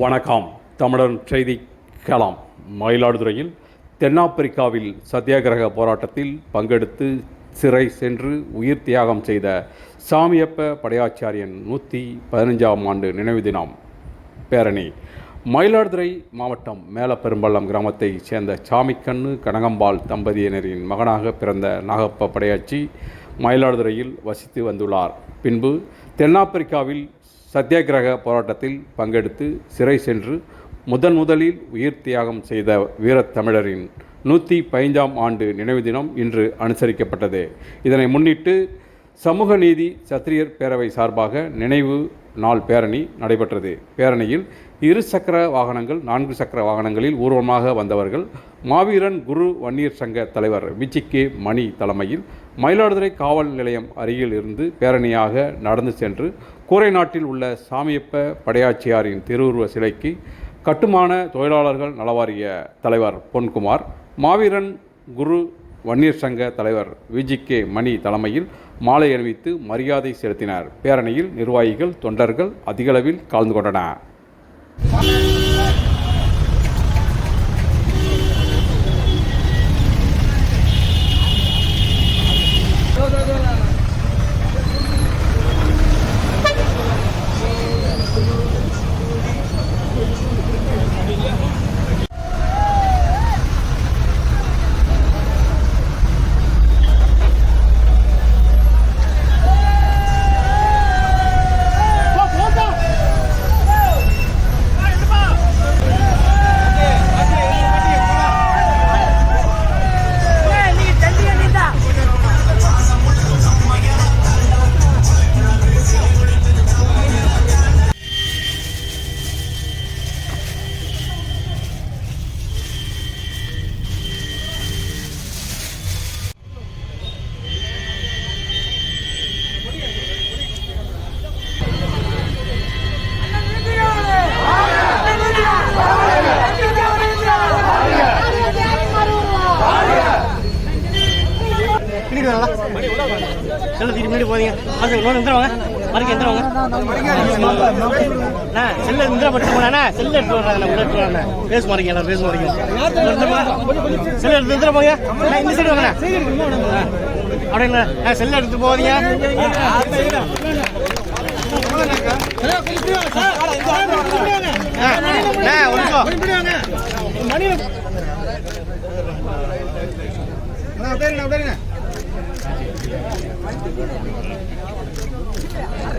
வணக்கம். தமிழர் செய்தி களம். மயிலாடுதுறையில் தென்னாப்பிரிக்காவில் சத்தியாகிரக போராட்டத்தில் பங்கெடுத்து சிறை சென்று உயிர் தியாகம் செய்த சாமியப்ப படையாச்சாரியன் 115ஆம் ஆண்டு நினைவு தினம் பேரணி. மயிலாடுதுறை மாவட்டம் மேலப்பெரும்பள்ளம் கிராமத்தைச் சேர்ந்த சாமிக்கண்ணு கனகம்பாள் தம்பதியினரின் மகனாக பிறந்த நாகப்ப படையாச்சி மயிலாடுதுறையில் வசித்து வந்துள்ளார். பின்பு தென்னாப்பிரிக்காவில் சத்தியாகிரக போராட்டத்தில் பங்கெடுத்து சிறை சென்று முதலில் உயிர் தியாகம் செய்த வீரத்தமிழரின் 115ஆம் ஆண்டு நினைவு தினம் இன்று அனுசரிக்கப்பட்டது. இதனை முன்னிட்டு சமூக நீதி சத்திரியர் பேரவை சார்பாக நினைவு நாள் பேரணி நடைபெற்றது. பேரணியில் 2 சக்கர வாகனங்கள் 4 சக்கர வாகனங்களில் ஊர்வலமாக வந்தவர்கள் மாவீரன் குரு வன்னியர் சங்க தலைவர் விஜிகே மணி தலைமையில் மயிலாடுதுறை காவல் நிலையம் அருகில் இருந்து பேரணியாக நடந்து சென்று கூரைநாட்டில் உள்ள சாமியப்ப படையாச்சியாரின் திருவுருவ சிலைக்கு கட்டுமான தொழிலாளர்கள் நலவாரிய தலைவர் பொன்குமார், மாவீரன் குரு வன்னியர் சங்க தலைவர் விஜிகே மணி தலைமையில் மாலை அணிவித்து மரியாதை செலுத்தினர். பேரணியில் நிர்வாகிகள், தொண்டர்கள் அதிகளவில் கலந்து கொண்டனர். முன்னாடி போதீங்க மறைக்க எந்திரவாங்க செல்ல இந்திரா பட்டு போனா செல்ல எடுத்து வர்றாங்க பேச மாறீங்க எல்லாரும் பேச மாறீங்க செல்ல எடுத்து இந்திரா போங்க இந்த சைடு வாங்க அப்படிங்களா செல்ல எடுத்து போவீங்க ஒரு